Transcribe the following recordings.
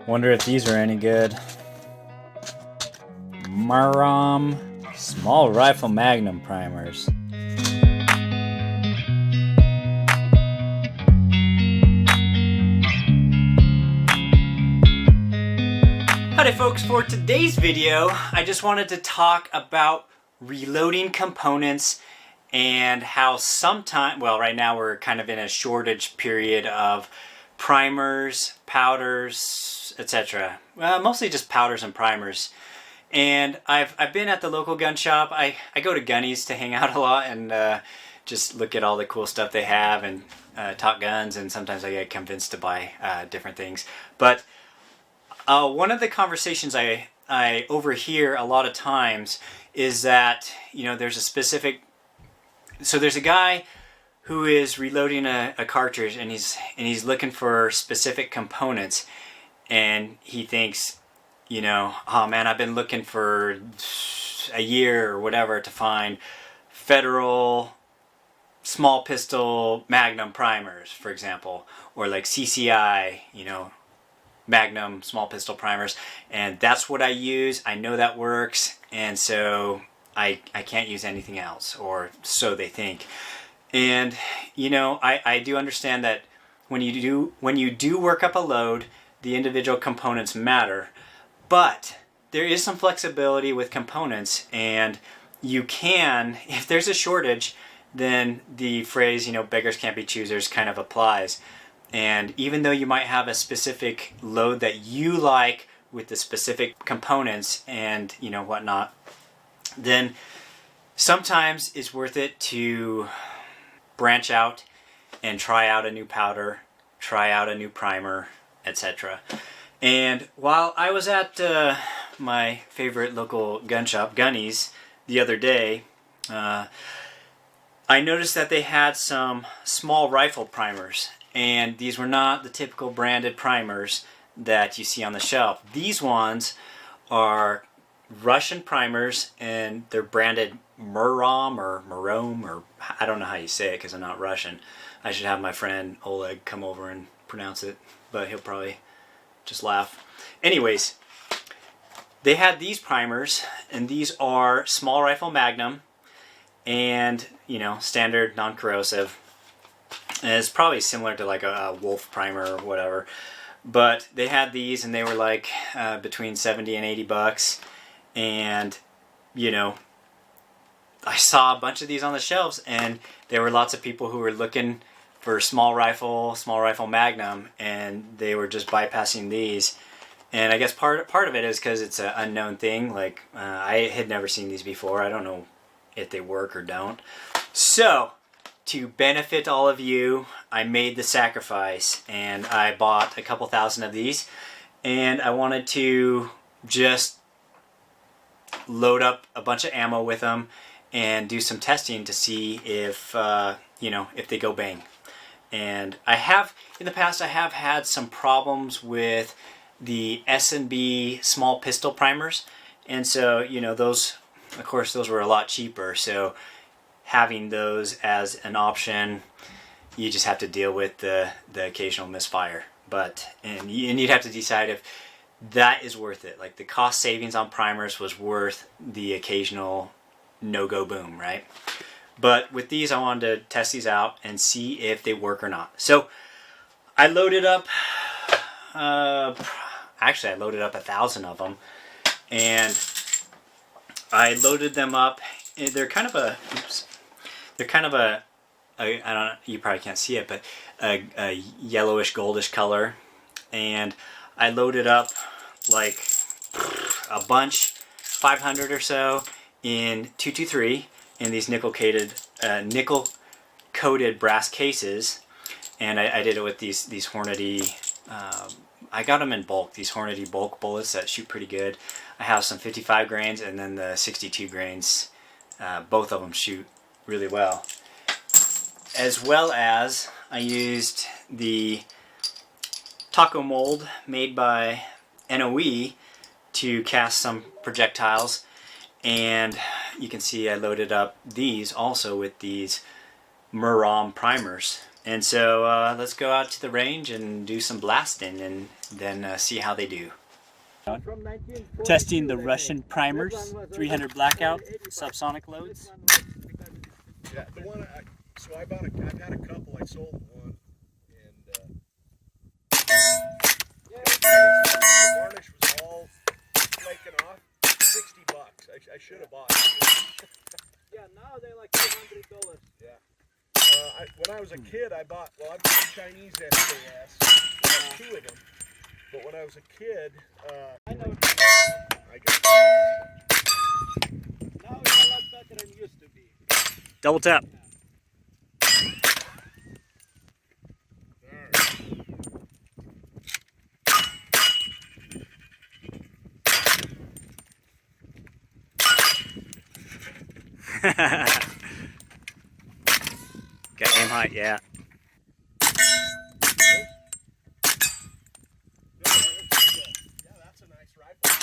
Wonder if these are any good. Murom small rifle Magnum primers. Howdy folks, for today's video I just wanted to talk about reloading components and how sometimes, well, right now we're kind of in a shortage period of primers, powders, etc. Well, mostly just powders and primers. And I've been at the local gun shop. I go to Gunnies to hang out a lot and just look at all the cool stuff they have and talk guns, and sometimes I get convinced to buy different things. But one of the conversations I overhear a lot of times is that, you know, there's a guy who is reloading a cartridge, and he's looking for specific components, and he thinks, you know, oh man, I've been looking for a year or whatever to find Federal small pistol Magnum primers, for example, or like CCI, you know, Magnum small pistol primers, and that's what I use. I know that works, and so I can't use anything else, or so they think. And you know, I do understand that when you do work up a load, the individual components matter, but there is some flexibility with components, and you can, if there's a shortage, then the phrase, you know, beggars can't be choosers kind of applies. And even though you might have a specific load that you like with the specific components and, you know, whatnot, then sometimes it's worth it to branch out and try out a new powder, try out a new primer, etc. And while I was at my favorite local gun shop, Gunnies, the other day, I noticed that they had some small rifle primers. And these were not the typical branded primers that you see on the shelf. These ones are Russian primers, and they're branded Murom or Murom, or I don't know how you say it because I'm not Russian. I should have my friend Oleg come over and pronounce it, but he'll probably just laugh. Anyways, they had these primers, and these are small rifle Magnum, and, you know, standard non-corrosive. And it's probably similar to like a Wolf primer or whatever, but they had these, and they were like between 70 and 80 bucks. And you know, I saw a bunch of these on the shelves, and there were lots of people who were looking for small rifle Magnum, and they were just bypassing these. And I guess part of it is because it's an unknown thing. Like I had never seen these before. I don't know if they work or don't. So to benefit all of you, I made the sacrifice, and I bought a couple thousand of these, and I wanted to just load up a bunch of ammo with them and do some testing to see if you know, if they go bang. And I have, in the past, I have had some problems with the S&B small pistol primers, and so, you know, those, of course, those were a lot cheaper, so having those as an option, you just have to deal with the occasional misfire. And you'd have to decide if that is worth it. Like the cost savings on primers was worth the occasional no-go boom, right? But with these, I wanted to test these out and see if they work or not. So I loaded up, actually I loaded up 1,000 of them, and I loaded them up. They're kind of a, I don't know, you probably can't see it, but a yellowish goldish color. And I loaded up like a bunch, 500 or so, in 223 in these nickel coated brass cases. And I did it with these Hornady, I got them in bulk, these Hornady bulk bullets that shoot pretty good. I have some 55 grains and then the 62 grains. Both of them shoot really well. As well as I used the taco mold made by NOE to cast some projectiles, and you can see I loaded up these also with these Murom primers, And so let's go out to the range and do some blasting and then see how they do. Testing the Russian primers, 300 blackout, subsonic loads. Yeah, the one so I've had a couple. I sold one, and the varnish was all flaking off. $60. I should have bought it. Yeah, now they're like $200. Yeah. When I was a kid, I've got a Chinese SKS. I have 2 of them. But when I was a kid, I know. I got Now it's a lot better than it used to be. Double tap. Got aim height, yeah.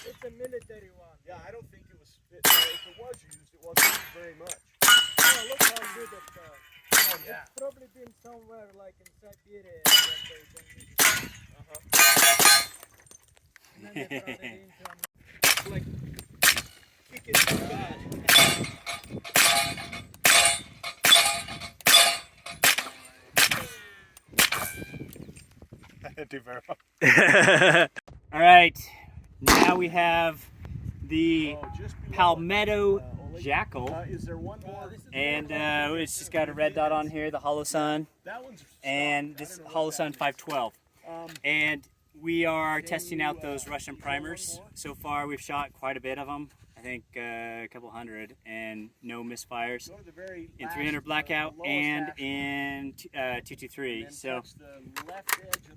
It's a military one. Yeah, I don't think it was fit. If it was used, it wasn't used very much. Oh, look how good it goes. Oh, yeah. It's probably been somewhere like in Siberia that they don't use it. And then they brought it into like kick it too bad. I didn't do very well. All right, now we have the Palmetto Jackal, Is there one more? and it's just got a red dot on here, the Hollow Sun, That one's and this Hollow Sun 512. And we are testing out those Russian primers. So far, we've shot quite a bit of them. I think a couple hundred, and no misfires in 300 blackout and in 223. So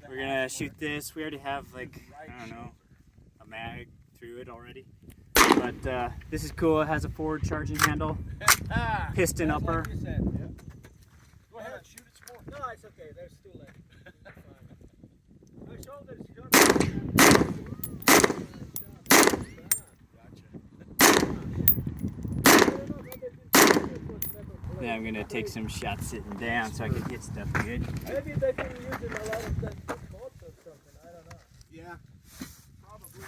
we're gonna shoot this. We already have like, I don't know, a mag through it already. But this is cool. It has a forward charging handle, piston upper. Like you said. Go ahead, shoot it some more. No, it's okay. There's too late. My shoulders shot. Then I'm gonna take some shots sitting down so I can hit stuff good. Maybe they've been using a lot of that for boats or something. I don't know. Yeah, probably.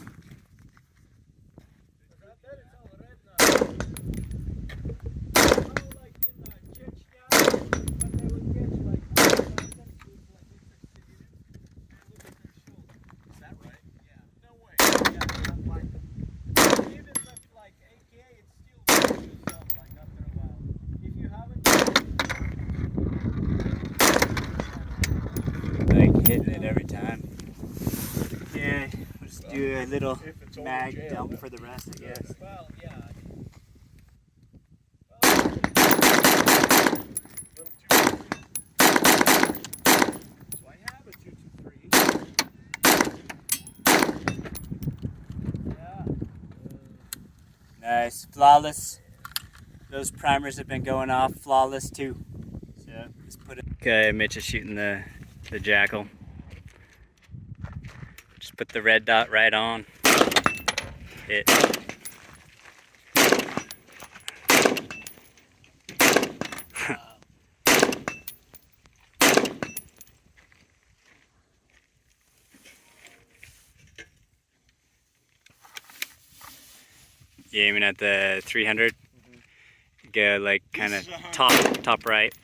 That is all red now. How like in Chechnya, when they would catch like civilians and look at their shoulders. Is that right? Yeah. No way. Yeah, I'm like, even with like AK, it still messes up like after a while. If you haven't, Like hitting it every time. Yeah, we'll just do a little mag dump for the rest, I guess. well, yeah. So I have a 223. Yeah. Nice, flawless. Those primers have been going off flawless too. So let's put it. Okay, Mitch is shooting the Jackal. Just put the red dot right on. Hit. You aiming at the 300? Go like kind of top right.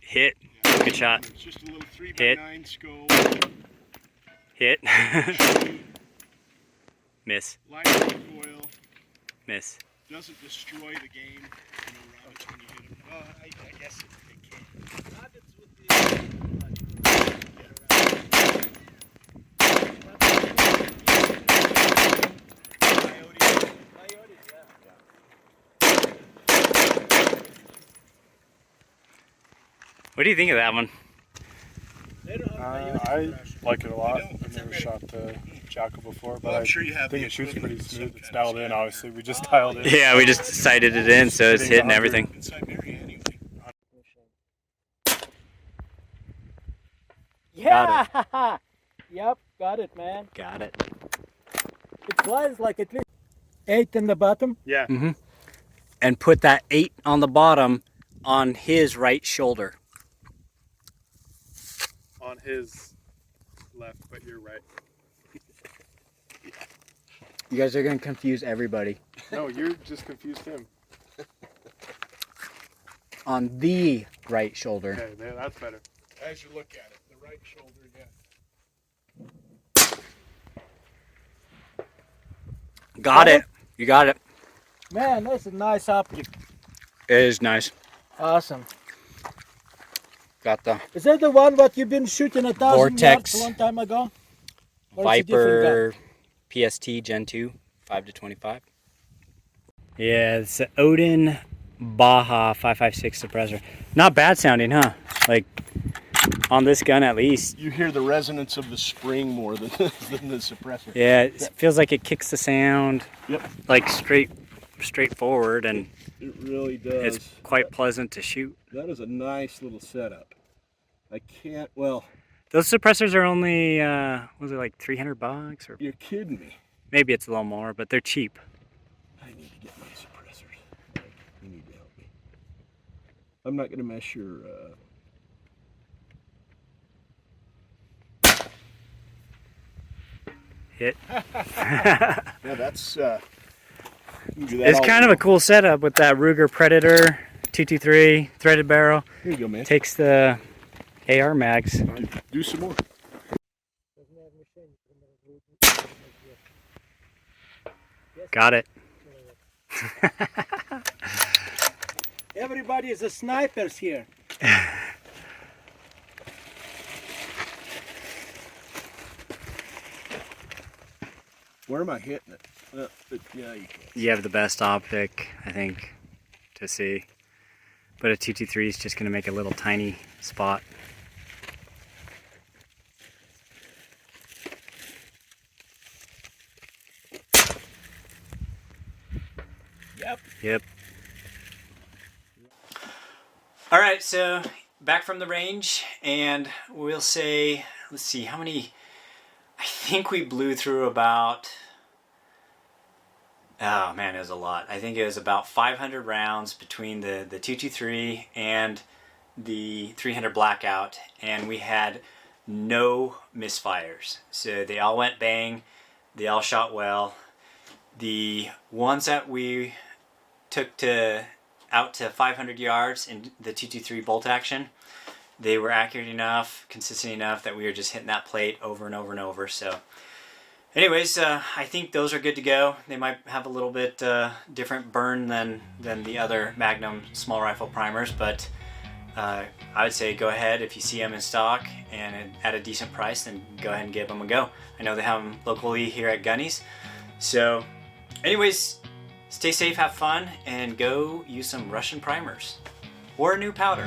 Hit. Good shot. It's just a little 3x9 scope. Hit. Miss. Light recoil. Miss. Doesn't destroy the game. You know, rabbits when you hit them. Well, I guess it can. Rabbits would be coyotes, yeah. What do you think of that one? They don't have coyotes I like it a lot. I know. I've never shot the Jackal before, but Well, I'm I sure you have think the it shoots equivalent pretty in smooth. some It's kind of dialed in, scale. obviously. We just dialed in. Yeah, we just sighted it in, so it's hitting everything. In Siberia, anyway. Yeah! Yep, got it, man. Got it. It flies like at least 8 in the bottom. Yeah. And put that 8 on the bottom on his right shoulder. on his left, but you're right. You guys are gonna confuse everybody. No, you're just confused him. On the right shoulder. Okay, that's better. As you look at it, the right shoulder, yeah. Got it. You got it. Man, that's a nice object. It is nice. Awesome. Got the Is that the one what you've been shooting 1,000 Vortex yards a long time ago? Or it's a different Viper PST Gen 2, 5 to 25. Yeah, it's the Odin Baja 556 suppressor. Not bad sounding, huh? Like on this gun at least. You hear the resonance of the spring more than, than the suppressor. Yeah, it feels like it kicks the sound. Yep. Like straightforward, and It really does. it's quite pleasant to shoot. That is a nice little setup. I can't, well, Those suppressors are only, was it like $300 or you're kidding me. maybe it's a little more, but they're cheap. I need to get my suppressors. You need to help me. I'm not going to mess your, Hit. yeah, that's, you can do that It's all kind of day. a cool setup with that Ruger Predator 223 threaded barrel. Here you go, man. Takes the AR mags. Do some more. Got it. Everybody is a snipers here. Where am I hitting it? Yeah, you can. You have the best optic, I think, to see. But a 223 is just going to make a little tiny spot. Yep. All right, so back from the range, and we'll say, let's see, how many, I think we blew through about, oh man, it was a lot. I think it was about 500 rounds between the 223 and the 300 Blackout, and we had no misfires. So they all went bang, they all shot well. The ones that we took out to 500 yards in the 223 bolt action, they were accurate enough, consistent enough that we were just hitting that plate over and over and over. So anyways, I think those are good to go. They might have a little bit different burn than the other Magnum small rifle primers, but I would say go ahead if you see them in stock and at a decent price, then go ahead and give them a go. I know they have them locally here at Gunny's. So anyways, stay safe, have fun, and go use some Russian primers or a new powder.